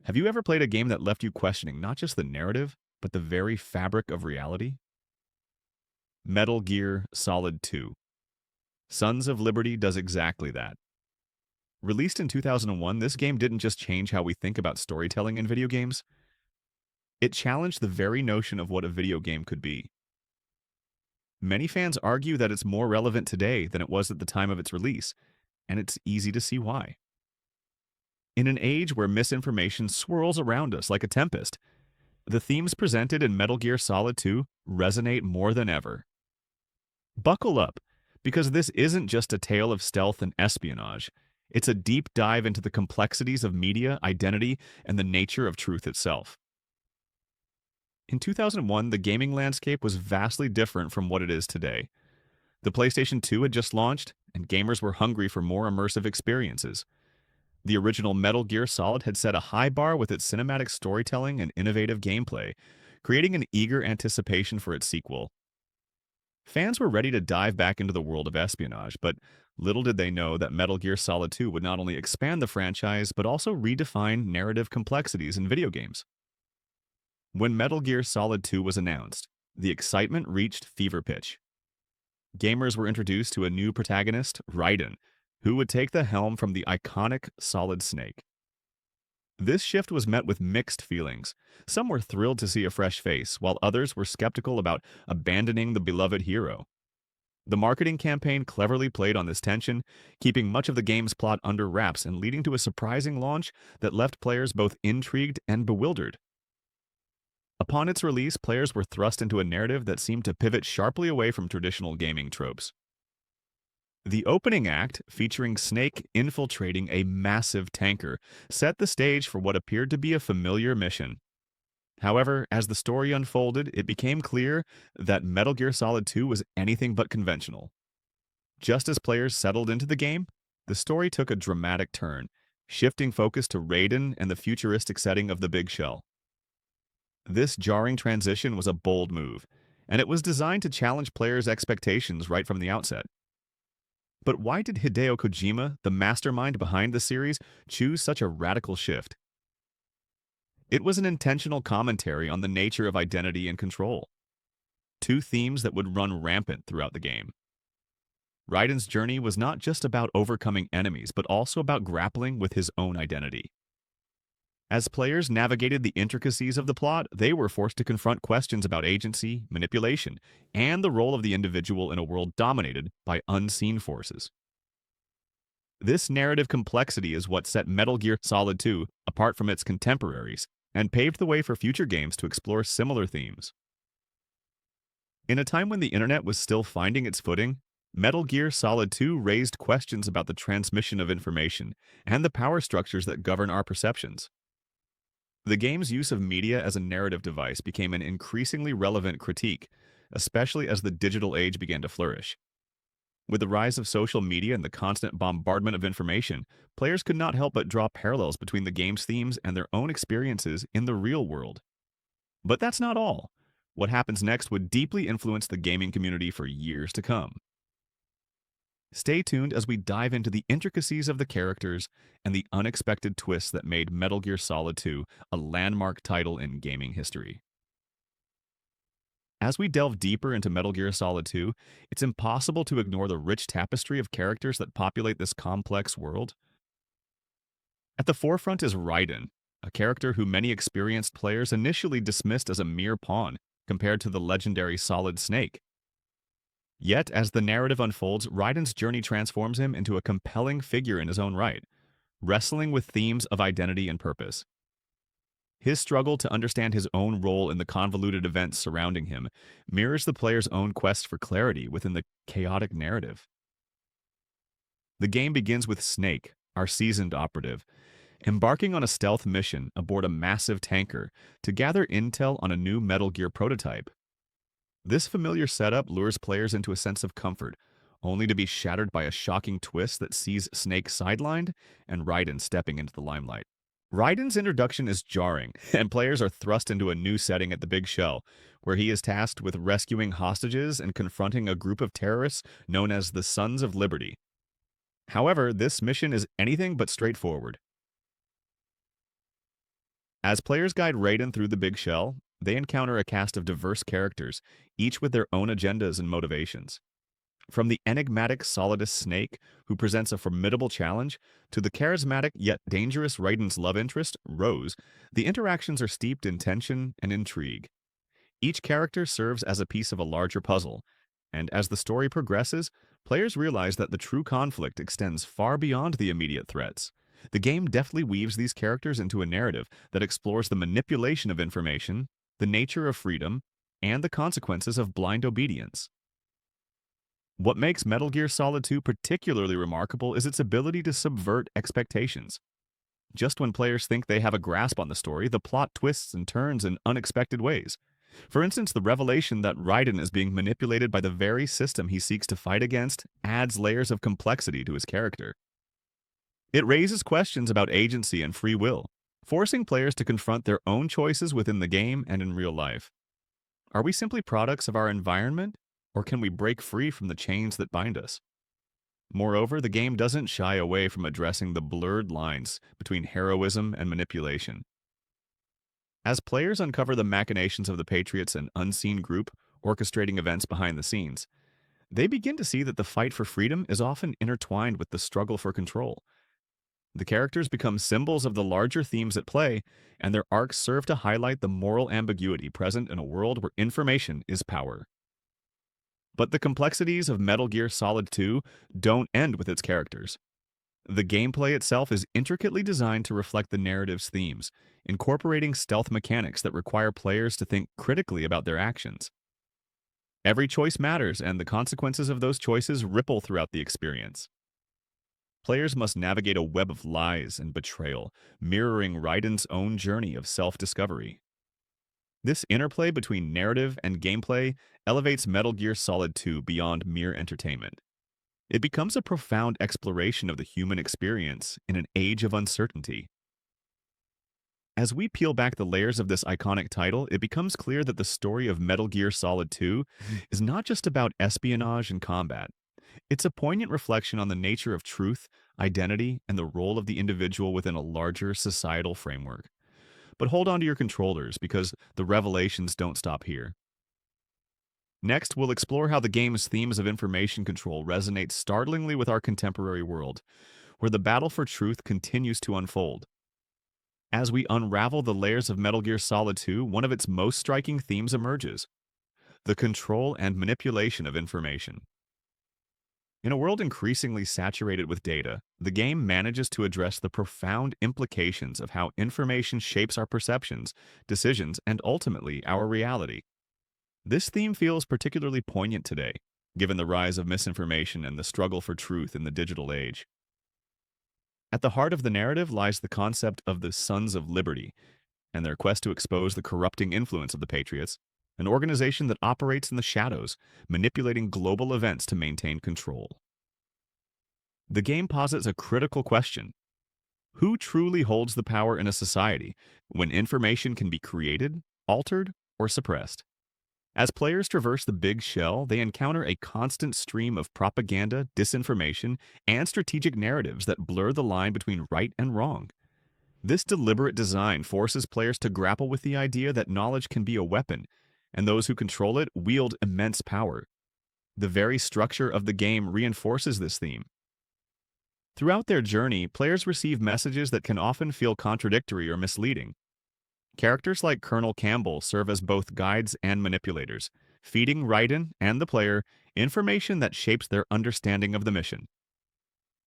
Have you ever played a game that left you questioning not just the narrative, but the very fabric of reality? Metal Gear Solid 2. Sons of Liberty does exactly that. Released in 2001, this game didn't just change how we think about storytelling in video games, it challenged the very notion of what a video game could be. Many fans argue that it's more relevant today than it was at the time of its release, and it's easy to see why. In an age where misinformation swirls around us like a tempest, the themes presented in Metal Gear Solid 2 resonate more than ever. Buckle up, because this isn't just a tale of stealth and espionage. It's a deep dive into the complexities of media, identity, and the nature of truth itself. In 2001, the gaming landscape was vastly different from what it is today. The PlayStation 2 had just launched, and gamers were hungry for more immersive experiences. The original Metal Gear Solid had set a high bar with its cinematic storytelling and innovative gameplay, creating an eager anticipation for its sequel. Fans were ready to dive back into the world of espionage, but little did they know that Metal Gear Solid 2 would not only expand the franchise, but also redefine narrative complexities in video games. When Metal Gear Solid 2 was announced, the excitement reached fever pitch. Gamers were introduced to a new protagonist, Raiden, who would take the helm from the iconic Solid Snake. This shift was met with mixed feelings. Some were thrilled to see a fresh face, while others were skeptical about abandoning the beloved hero. The marketing campaign cleverly played on this tension, keeping much of the game's plot under wraps and leading to a surprising launch that left players both intrigued and bewildered. Upon its release, players were thrust into a narrative that seemed to pivot sharply away from traditional gaming tropes. The opening act, featuring Snake infiltrating a massive tanker, set the stage for what appeared to be a familiar mission. However, as the story unfolded, it became clear that Metal Gear Solid 2 was anything but conventional. Just as players settled into the game, the story took a dramatic turn, shifting focus to Raiden and the futuristic setting of the Big Shell. This jarring transition was a bold move, and it was designed to challenge players' expectations right from the outset. But why did Hideo Kojima, the mastermind behind the series, choose such a radical shift? It was an intentional commentary on the nature of identity and control, two themes that would run rampant throughout the game. Raiden's journey was not just about overcoming enemies, but also about grappling with his own identity. As players navigated the intricacies of the plot, they were forced to confront questions about agency, manipulation, and the role of the individual in a world dominated by unseen forces. This narrative complexity is what set Metal Gear Solid 2 apart from its contemporaries and paved the way for future games to explore similar themes. In a time when the internet was still finding its footing, Metal Gear Solid 2 raised questions about the transmission of information and the power structures that govern our perceptions. The game's use of media as a narrative device became an increasingly relevant critique, especially as the digital age began to flourish. With the rise of social media and the constant bombardment of information, players could not help but draw parallels between the game's themes and their own experiences in the real world. But that's not all. What happens next would deeply influence the gaming community for years to come. Stay tuned as we dive into the intricacies of the characters and the unexpected twists that made Metal Gear Solid 2 a landmark title in gaming history. As we delve deeper into Metal Gear Solid 2, it's impossible to ignore the rich tapestry of characters that populate this complex world. At the forefront is Raiden, a character who many experienced players initially dismissed as a mere pawn compared to the legendary Solid Snake. Yet, as the narrative unfolds, Raiden's journey transforms him into a compelling figure in his own right, wrestling with themes of identity and purpose. His struggle to understand his own role in the convoluted events surrounding him mirrors the player's own quest for clarity within the chaotic narrative. The game begins with Snake, our seasoned operative, embarking on a stealth mission aboard a massive tanker to gather intel on a new Metal Gear prototype. This familiar setup lures players into a sense of comfort, only to be shattered by a shocking twist that sees Snake sidelined and Raiden stepping into the limelight. Raiden's introduction is jarring, and players are thrust into a new setting at the Big Shell, where he is tasked with rescuing hostages and confronting a group of terrorists known as the Sons of Liberty. However, this mission is anything but straightforward. As players guide Raiden through the Big Shell, they encounter a cast of diverse characters, each with their own agendas and motivations. From the enigmatic Solidus Snake, who presents a formidable challenge, to the charismatic yet dangerous Raiden's love interest, Rose, the interactions are steeped in tension and intrigue. Each character serves as a piece of a larger puzzle, and as the story progresses, players realize that the true conflict extends far beyond the immediate threats. The game deftly weaves these characters into a narrative that explores the manipulation of information, the nature of freedom, and the consequences of blind obedience. What makes Metal Gear Solid 2 particularly remarkable is its ability to subvert expectations. Just when players think they have a grasp on the story, the plot twists and turns in unexpected ways. For instance, the revelation that Raiden is being manipulated by the very system he seeks to fight against adds layers of complexity to his character. It raises questions about agency and free will, forcing players to confront their own choices within the game and in real life. Are we simply products of our environment, or can we break free from the chains that bind us? Moreover, the game doesn't shy away from addressing the blurred lines between heroism and manipulation. As players uncover the machinations of the Patriots, an unseen group orchestrating events behind the scenes, they begin to see that the fight for freedom is often intertwined with the struggle for control. The characters become symbols of the larger themes at play, and their arcs serve to highlight the moral ambiguity present in a world where information is power. But the complexities of Metal Gear Solid 2 don't end with its characters. The gameplay itself is intricately designed to reflect the narrative's themes, incorporating stealth mechanics that require players to think critically about their actions. Every choice matters, and the consequences of those choices ripple throughout the experience. Players must navigate a web of lies and betrayal, mirroring Raiden's own journey of self-discovery. This interplay between narrative and gameplay elevates Metal Gear Solid 2 beyond mere entertainment. It becomes a profound exploration of the human experience in an age of uncertainty. As we peel back the layers of this iconic title, it becomes clear that the story of Metal Gear Solid 2 is not just about espionage and combat. It's a poignant reflection on the nature of truth, identity, and the role of the individual within a larger societal framework. But hold on to your controllers, because the revelations don't stop here. Next, we'll explore how the game's themes of information control resonate startlingly with our contemporary world, where the battle for truth continues to unfold. As we unravel the layers of Metal Gear Solid 2, one of its most striking themes emerges: the control and manipulation of information. In a world increasingly saturated with data, the game manages to address the profound implications of how information shapes our perceptions, decisions, and ultimately our reality. This theme feels particularly poignant today, given the rise of misinformation and the struggle for truth in the digital age. At the heart of the narrative lies the concept of the Sons of Liberty and their quest to expose the corrupting influence of the Patriots, an organization that operates in the shadows, manipulating global events to maintain control. The game posits a critical question: who truly holds the power in a society when information can be created, altered, or suppressed? As players traverse the Big Shell, they encounter a constant stream of propaganda, disinformation, and strategic narratives that blur the line between right and wrong. This deliberate design forces players to grapple with the idea that knowledge can be a weapon, and those who control it wield immense power. The very structure of the game reinforces this theme. Throughout their journey, players receive messages that can often feel contradictory or misleading. Characters like Colonel Campbell serve as both guides and manipulators, feeding Raiden and the player information that shapes their understanding of the mission.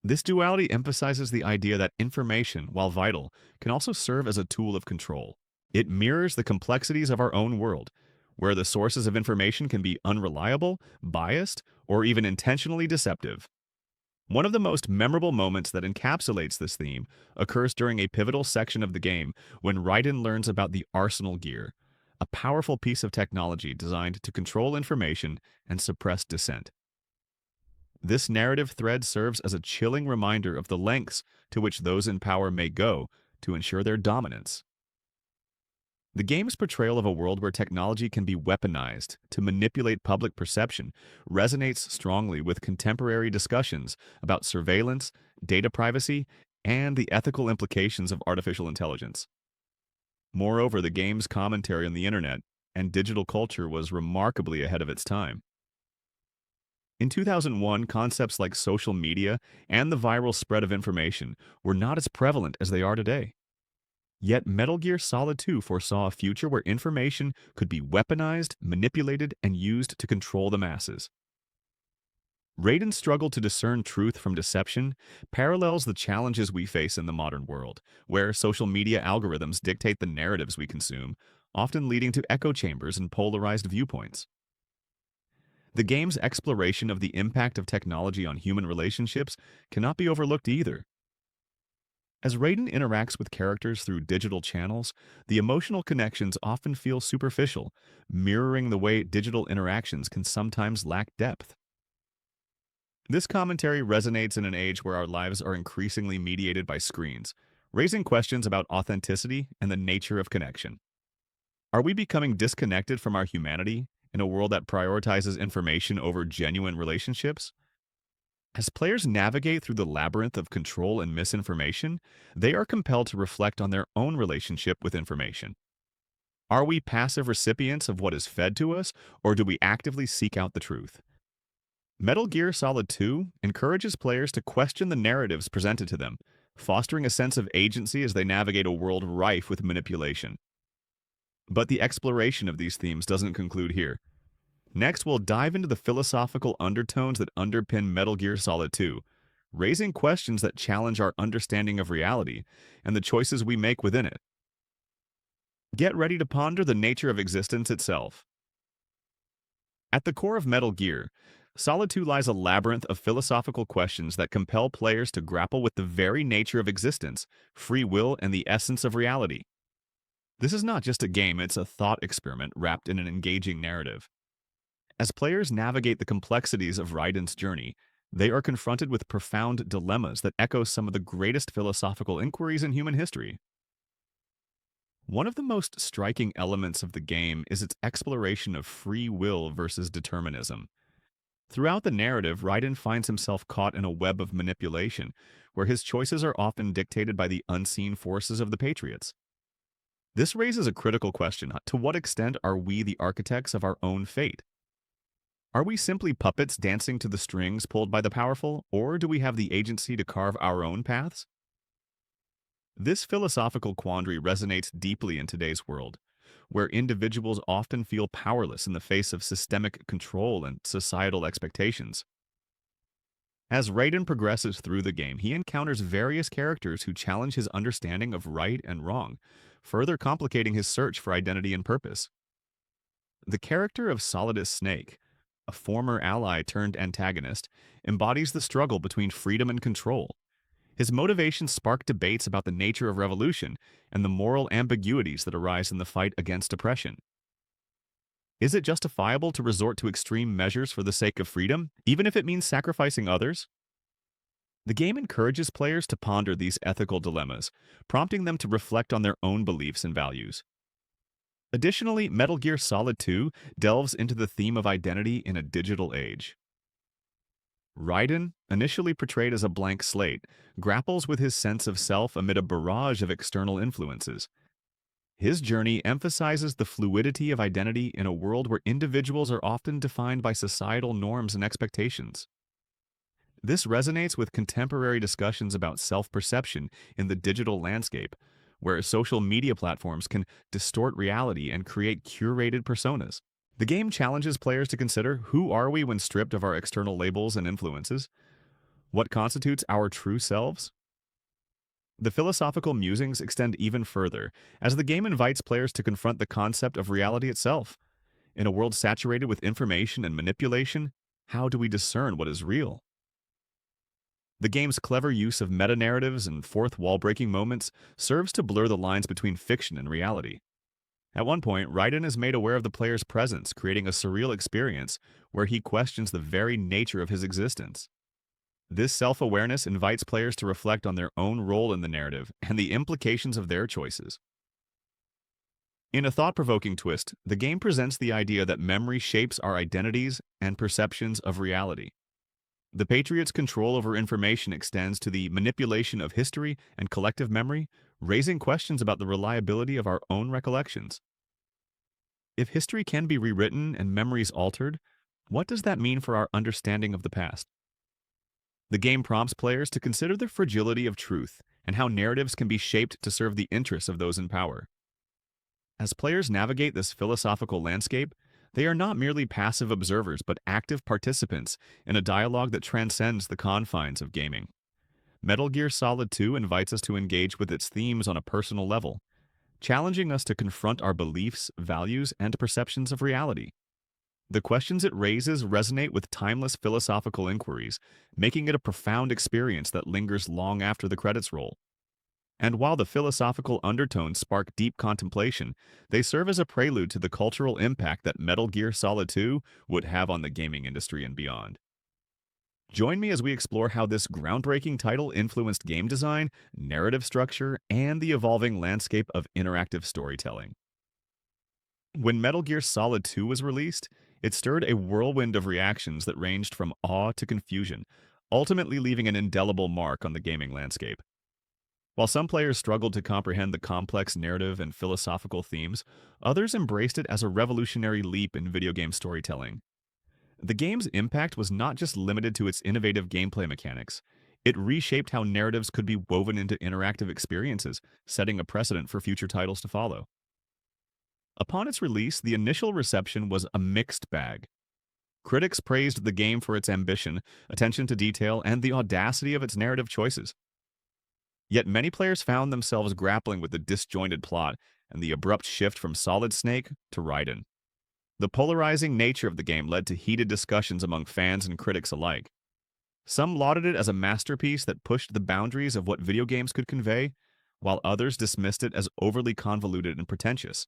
This duality emphasizes the idea that information, while vital, can also serve as a tool of control. It mirrors the complexities of our own world, where the sources of information can be unreliable, biased, or even intentionally deceptive. One of the most memorable moments that encapsulates this theme occurs during a pivotal section of the game when Raiden learns about the Arsenal Gear, a powerful piece of technology designed to control information and suppress dissent. This narrative thread serves as a chilling reminder of the lengths to which those in power may go to ensure their dominance. The game's portrayal of a world where technology can be weaponized to manipulate public perception resonates strongly with contemporary discussions about surveillance, data privacy, and the ethical implications of artificial intelligence. Moreover, the game's commentary on the internet and digital culture was remarkably ahead of its time. In 2001, concepts like social media and the viral spread of information were not as prevalent as they are today. Yet Metal Gear Solid 2 foresaw a future where information could be weaponized, manipulated, and used to control the masses. Raiden's struggle to discern truth from deception parallels the challenges we face in the modern world, where social media algorithms dictate the narratives we consume, often leading to echo chambers and polarized viewpoints. The game's exploration of the impact of technology on human relationships cannot be overlooked either. As Raiden interacts with characters through digital channels, the emotional connections often feel superficial, mirroring the way digital interactions can sometimes lack depth. This commentary resonates in an age where our lives are increasingly mediated by screens, raising questions about authenticity and the nature of connection. Are we becoming disconnected from our humanity in a world that prioritizes information over genuine relationships? As players navigate through the labyrinth of control and misinformation, they are compelled to reflect on their own relationship with information. Are we passive recipients of what is fed to us, or do we actively seek out the truth? Metal Gear Solid 2 encourages players to question the narratives presented to them, fostering a sense of agency as they navigate a world rife with manipulation. But the exploration of these themes doesn't conclude here. Next, we'll dive into the philosophical undertones that underpin Metal Gear Solid 2, raising questions that challenge our understanding of reality and the choices we make within it. Get ready to ponder the nature of existence itself. At the core of Metal Gear, Solid 2 lies a labyrinth of philosophical questions that compel players to grapple with the very nature of existence, free will, and the essence of reality. This is not just a game, it's a thought experiment wrapped in an engaging narrative. As players navigate the complexities of Raiden's journey, they are confronted with profound dilemmas that echo some of the greatest philosophical inquiries in human history. One of the most striking elements of the game is its exploration of free will versus determinism. Throughout the narrative, Raiden finds himself caught in a web of manipulation, where his choices are often dictated by the unseen forces of the Patriots. This raises a critical question. To what extent are we the architects of our own fate? Are we simply puppets dancing to the strings pulled by the powerful, or do we have the agency to carve our own paths? This philosophical quandary resonates deeply in today's world, where individuals often feel powerless in the face of systemic control and societal expectations. As Raiden progresses through the game, he encounters various characters who challenge his understanding of right and wrong, further complicating his search for identity and purpose. The character of Solidus Snake, a former ally turned antagonist, embodies the struggle between freedom and control. His motivations spark debates about the nature of revolution and the moral ambiguities that arise in the fight against oppression. Is it justifiable to resort to extreme measures for the sake of freedom, even if it means sacrificing others? The game encourages players to ponder these ethical dilemmas, prompting them to reflect on their own beliefs and values. Additionally, Metal Gear Solid 2 delves into the theme of identity in a digital age. Raiden, initially portrayed as a blank slate, grapples with his sense of self amid a barrage of external influences. His journey emphasizes the fluidity of identity in a world where individuals are often defined by societal norms and expectations. This resonates with contemporary discussions about self-perception in the digital landscape, where social media platforms can distort reality and create curated personas. The game challenges players to consider, who are we when stripped of our external labels and influences? What constitutes our true selves? The philosophical musings extend even further, as the game invites players to confront the concept of reality itself. In a world saturated with information and manipulation, how do we discern what is real? The game's clever use of meta-narratives and fourth wall-breaking moments serves to blur the lines between fiction and reality. At one point, Raiden is made aware of the player's presence, creating a surreal experience where he questions the very nature of his existence. This self-awareness invites players to reflect on their own role in the narrative and the implications of their choices. In a thought-provoking twist, the game presents the idea that memory shapes our identities and perceptions of reality. The Patriots' control over information extends to the manipulation of history and collective memory, raising questions about the reliability of our own recollections. If history can be rewritten and memories altered, what does that mean for our understanding of the past? The game prompts players to consider the fragility of truth and how narratives can be shaped to serve the interests of those in power. As players navigate this philosophical landscape, they are not merely passive observers but active participants in a dialogue that transcends the confines of gaming. Metal Gear Solid 2 invites us to engage with its themes on a personal level, challenging us to confront our beliefs, values, and perceptions of reality. The questions it raises resonate with timeless philosophical inquiries, making it a profound experience that lingers long after the credits roll. And while the philosophical undertones spark deep contemplation, they serve as a prelude to the cultural impact that Metal Gear Solid 2 would have on the gaming industry and beyond. Join me as we explore how this groundbreaking title influenced game design, narrative structure, and the evolving landscape of interactive storytelling. When Metal Gear Solid 2 was released, it stirred a whirlwind of reactions that ranged from awe to confusion, ultimately leaving an indelible mark on the gaming landscape. While some players struggled to comprehend the complex narrative and philosophical themes, others embraced it as a revolutionary leap in video game storytelling. The game's impact was not just limited to its innovative gameplay mechanics. It reshaped how narratives could be woven into interactive experiences, setting a precedent for future titles to follow. Upon its release, the initial reception was a mixed bag. Critics praised the game for its ambition, attention to detail, and the audacity of its narrative choices. Yet many players found themselves grappling with the disjointed plot and the abrupt shift from Solid Snake to Raiden. The polarizing nature of the game led to heated discussions among fans and critics alike. Some lauded it as a masterpiece that pushed the boundaries of what video games could convey, while others dismissed it as overly convoluted and pretentious.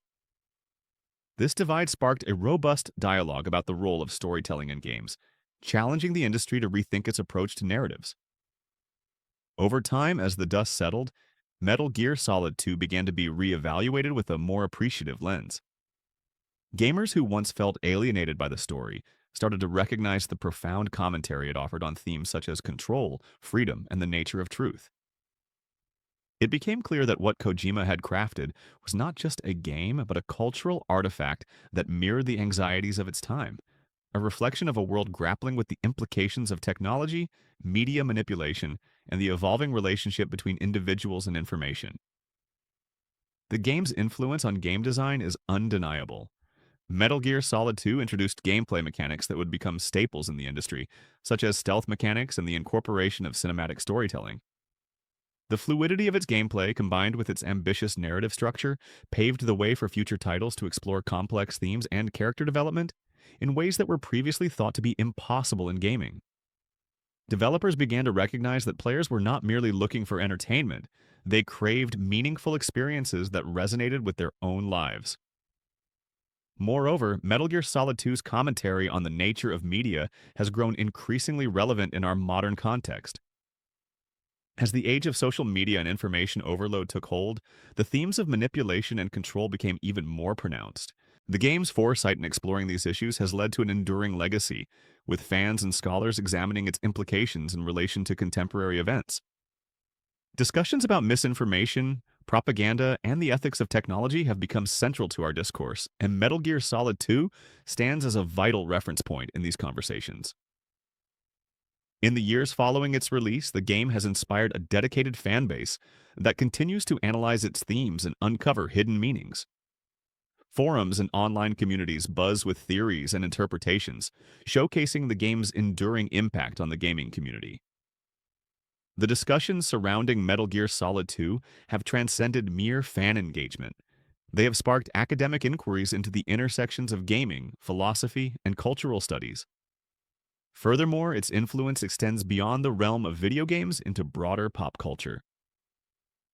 This divide sparked a robust dialogue about the role of storytelling in games, challenging the industry to rethink its approach to narratives. Over time, as the dust settled, Metal Gear Solid 2 began to be re-evaluated with a more appreciative lens. Gamers who once felt alienated by the story started to recognize the profound commentary it offered on themes such as control, freedom, and the nature of truth. It became clear that what Kojima had crafted was not just a game, but a cultural artifact that mirrored the anxieties of its time, a reflection of a world grappling with the implications of technology, media manipulation, and the evolving relationship between individuals and information. The game's influence on game design is undeniable. Metal Gear Solid 2 introduced gameplay mechanics that would become staples in the industry, such as stealth mechanics and the incorporation of cinematic storytelling. The fluidity of its gameplay, combined with its ambitious narrative structure, paved the way for future titles to explore complex themes and character development in ways that were previously thought to be impossible in gaming. Developers began to recognize that players were not merely looking for entertainment, they craved meaningful experiences that resonated with their own lives. Moreover, Metal Gear Solid 2's commentary on the nature of media has grown increasingly relevant in our modern context. As the age of social media and information overload took hold, the themes of manipulation and control became even more pronounced. The game's foresight in exploring these issues has led to an enduring legacy, with fans and scholars examining its implications in relation to contemporary events. Discussions about misinformation, propaganda, and the ethics of technology have become central to our discourse, and Metal Gear Solid 2 stands as a vital reference point in these conversations. In the years following its release, the game has inspired a dedicated fan base that continues to analyze its themes and uncover hidden meanings. Forums and online communities buzz with theories and interpretations, showcasing the game's enduring impact on the gaming community. The discussions surrounding Metal Gear Solid 2 have transcended mere fan engagement. They have sparked academic inquiries into the intersections of gaming, philosophy, and cultural studies. Furthermore, its influence extends beyond the realm of video games into broader pop culture.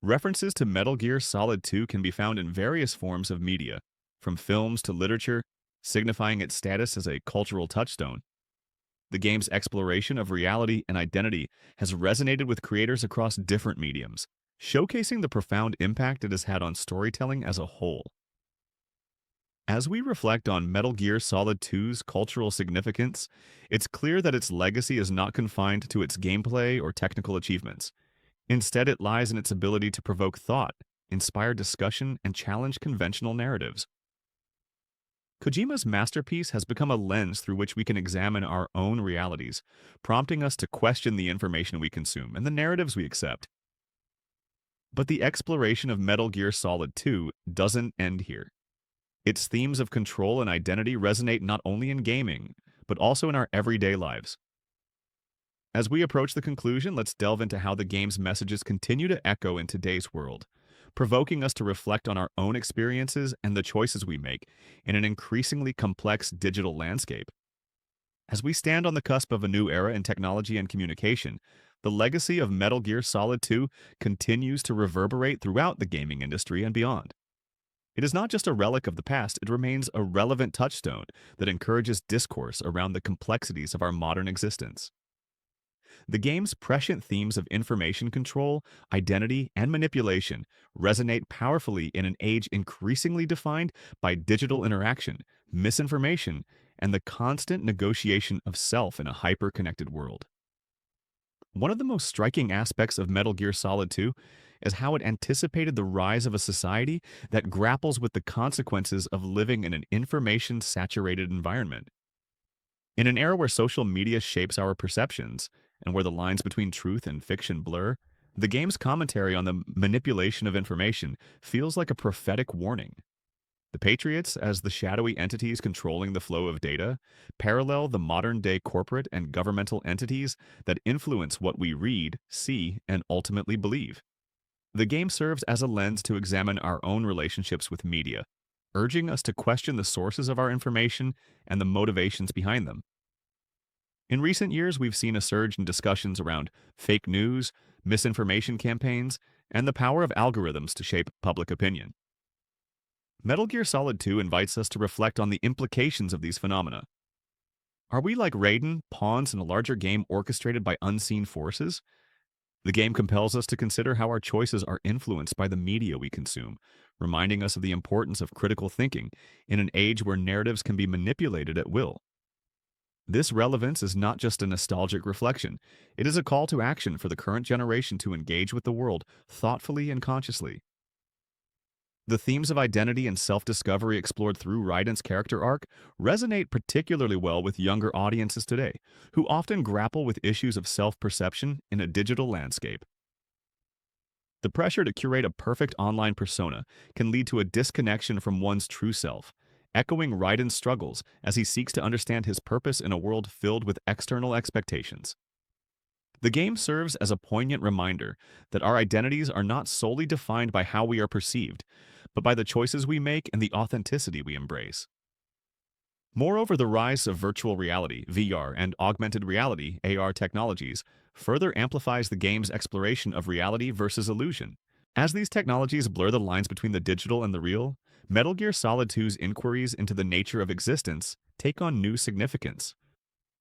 References to Metal Gear Solid 2 can be found in various forms of media, from films to literature, signifying its status as a cultural touchstone. The game's exploration of reality and identity has resonated with creators across different mediums, showcasing the profound impact it has had on storytelling as a whole. As we reflect on Metal Gear Solid 2's cultural significance, it's clear that its legacy is not confined to its gameplay or technical achievements. Instead, it lies in its ability to provoke thought, inspire discussion, and challenge conventional narratives. Kojima's masterpiece has become a lens through which we can examine our own realities, prompting us to question the information we consume and the narratives we accept. But the exploration of Metal Gear Solid 2 doesn't end here. Its themes of control and identity resonate not only in gaming, but also in our everyday lives. As we approach the conclusion, let's delve into how the game's messages continue to echo in today's world, provoking us to reflect on our own experiences and the choices we make in an increasingly complex digital landscape. As we stand on the cusp of a new era in technology and communication, the legacy of Metal Gear Solid 2 continues to reverberate throughout the gaming industry and beyond. It is not just a relic of the past, it remains a relevant touchstone that encourages discourse around the complexities of our modern existence. The game's prescient themes of information control, identity, and manipulation resonate powerfully in an age increasingly defined by digital interaction, misinformation, and the constant negotiation of self in a hyper-connected world. One of the most striking aspects of Metal Gear Solid 2 is how it anticipated the rise of a society that grapples with the consequences of living in an information-saturated environment. In an era where social media shapes our perceptions, and where the lines between truth and fiction blur, the game's commentary on the manipulation of information feels like a prophetic warning. The Patriots, as the shadowy entities controlling the flow of data, parallel the modern-day corporate and governmental entities that influence what we read, see, and ultimately believe. The game serves as a lens to examine our own relationships with media, urging us to question the sources of our information and the motivations behind them. In recent years, we've seen a surge in discussions around fake news, misinformation campaigns, and the power of algorithms to shape public opinion. Metal Gear Solid 2 invites us to reflect on the implications of these phenomena. Are we like Raiden, pawns in a larger game orchestrated by unseen forces? The game compels us to consider how our choices are influenced by the media we consume, reminding us of the importance of critical thinking in an age where narratives can be manipulated at will. This relevance is not just a nostalgic reflection, it is a call to action for the current generation to engage with the world thoughtfully and consciously. The themes of identity and self-discovery explored through Raiden's character arc resonate particularly well with younger audiences today, who often grapple with issues of self-perception in a digital landscape. The pressure to curate a perfect online persona can lead to a disconnection from one's true self, echoing Raiden's struggles as he seeks to understand his purpose in a world filled with external expectations. The game serves as a poignant reminder that our identities are not solely defined by how we are perceived, but by the choices we make and the authenticity we embrace. Moreover, the rise of virtual reality, VR, and augmented reality, AR technologies, further amplifies the game's exploration of reality versus illusion. As these technologies blur the lines between the digital and the real, Metal Gear Solid 2's inquiries into the nature of existence take on new significance.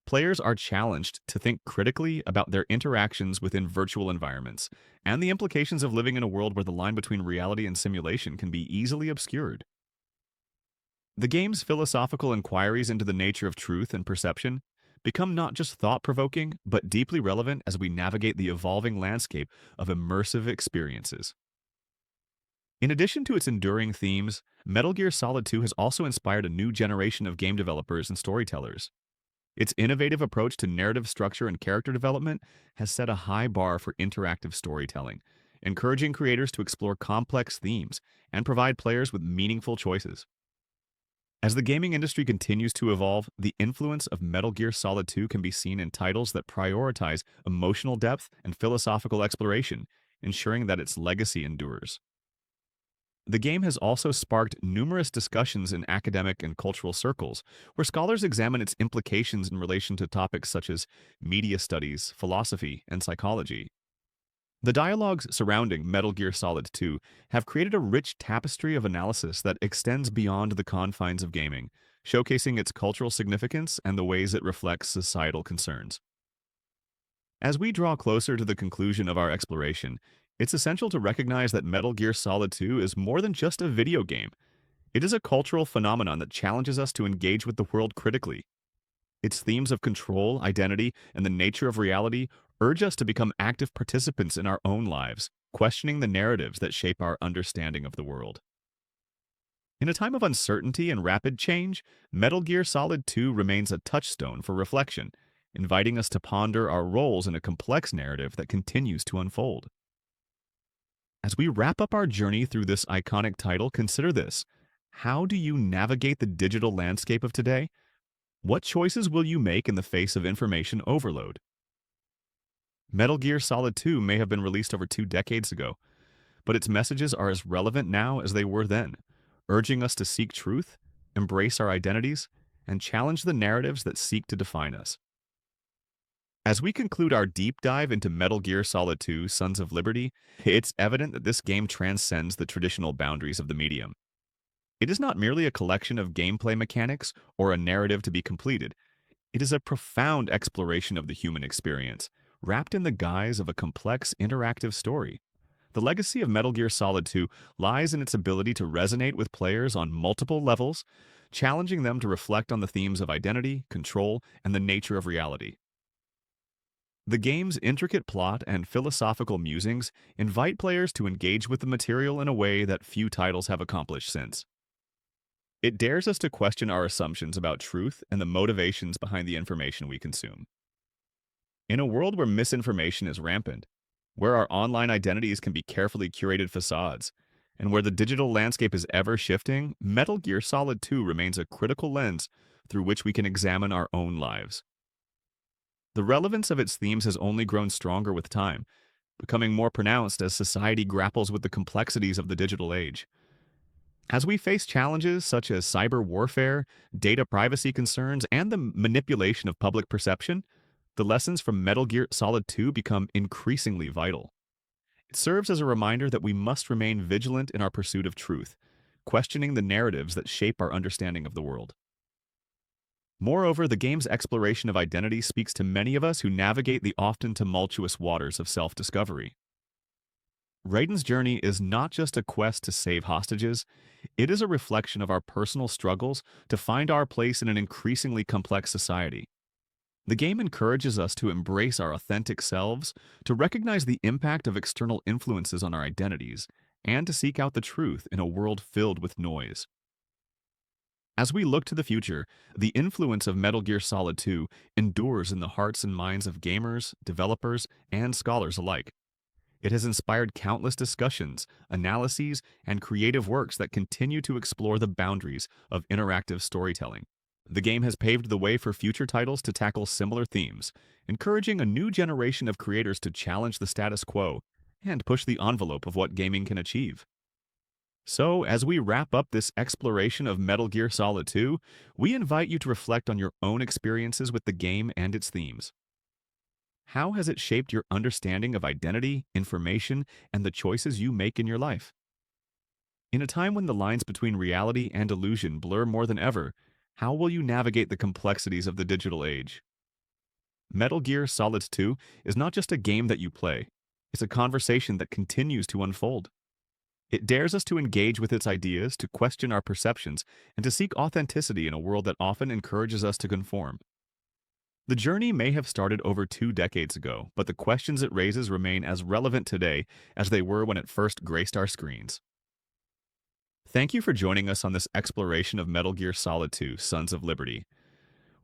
Players are challenged to think critically about their interactions within virtual environments and the implications of living in a world where the line between reality and simulation can be easily obscured. The game's philosophical inquiries into the nature of truth and perception become not just thought-provoking, but deeply relevant as we navigate the evolving landscape of immersive experiences. In addition to its enduring themes, Metal Gear Solid 2 has also inspired a new generation of game developers and storytellers. Its innovative approach to narrative structure and character development has set a high bar for interactive storytelling, encouraging creators to explore complex themes and provide players with meaningful choices. As the gaming industry continues to evolve, the influence of Metal Gear Solid 2 can be seen in titles that prioritize emotional depth and philosophical exploration, ensuring that its legacy endures. The game has also sparked numerous discussions in academic and cultural circles, where scholars examine its implications in relation to topics such as media studies, philosophy, and psychology. The dialogues surrounding Metal Gear Solid 2 have created a rich tapestry of analysis that extends beyond the confines of gaming, showcasing its cultural significance and the ways it reflects societal concerns. As we draw closer to the conclusion of our exploration, it's essential to recognize that Metal Gear Solid 2 is more than just a video game. It is a cultural phenomenon that challenges us to engage with the world critically. Its themes of control, identity, and the nature of reality urge us to become active participants in our own lives, questioning the narratives that shape our understanding of the world. In a time of uncertainty and rapid change, Metal Gear Solid 2 remains a touchstone for reflection, inviting us to ponder our roles in a complex narrative that continues to unfold. As we wrap up our journey through this iconic title, consider this. How do you navigate the digital landscape of today? What choices will you make in the face of information overload? Metal Gear Solid 2 may have been released over 2 decades ago, but its messages are as relevant now as they were then, urging us to seek truth, embrace our identities, and challenge the narratives that seek to define us. As we conclude our deep dive into Metal Gear Solid 2: Sons of Liberty, it's evident that this game transcends the traditional boundaries of the medium. It is not merely a collection of gameplay mechanics or a narrative to be completed. It is a profound exploration of the human experience, wrapped in the guise of a complex interactive story. The legacy of Metal Gear Solid 2 lies in its ability to resonate with players on multiple levels, challenging them to reflect on the themes of identity, control, and the nature of reality. The game's intricate plot and philosophical musings invite players to engage with the material in a way that few titles have accomplished since. It dares us to question our assumptions about truth and the motivations behind the information we consume. In a world where misinformation is rampant, where our online identities can be carefully curated facades, and where the digital landscape is ever shifting, Metal Gear Solid 2 remains a critical lens through which we can examine our own lives. The relevance of its themes has only grown stronger with time, becoming more pronounced as society grapples with the complexities of the digital age. As we face challenges such as cyber warfare, data privacy concerns, and the manipulation of public perception, the lessons from Metal Gear Solid 2 become increasingly vital. It serves as a reminder that we must remain vigilant in our pursuit of truth, questioning the narratives that shape our understanding of the world. Moreover, the game's exploration of identity speaks to many of us who navigate the often tumultuous waters of self-discovery. Raiden's journey is not just a quest to save hostages, it is a reflection of our personal struggles to find our place in an increasingly complex society. The game encourages us to embrace our authentic selves, to recognize the impact of external influences on our identities, and to seek out the truth in a world filled with noise. As we look to the future, the influence of Metal Gear Solid 2 endures in the hearts and minds of gamers, developers, and scholars alike. It has inspired countless discussions, analyses, and creative works that continue to explore the boundaries of interactive storytelling. The game has paved the way for future titles to tackle similar themes, encouraging a new generation of creators to challenge the status quo and push the envelope of what gaming can achieve. So, as we wrap up this exploration of Metal Gear Solid 2, we invite you to reflect on your own experiences with the game and its themes. How has it shaped your understanding of identity, information, and the choices you make in your life? In a time when the lines between reality and illusion blur more than ever, how will you navigate the complexities of the digital age? Metal Gear Solid 2 is not just a game that you play, it's a conversation that continues to unfold. It dares us to engage with its ideas, to question our perceptions, and to seek authenticity in a world that often encourages us to conform. The journey may have started over 2 decades ago, but the questions it raises remain as relevant today as they were when it first graced our screens. Thank you for joining us on this exploration of Metal Gear Solid 2: Sons of Liberty.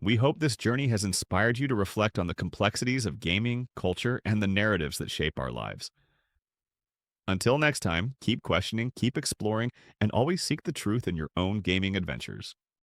We hope this journey has inspired you to reflect on the complexities of gaming, culture, and the narratives that shape our lives. Until next time, keep questioning, keep exploring, and always seek the truth in your own gaming adventures.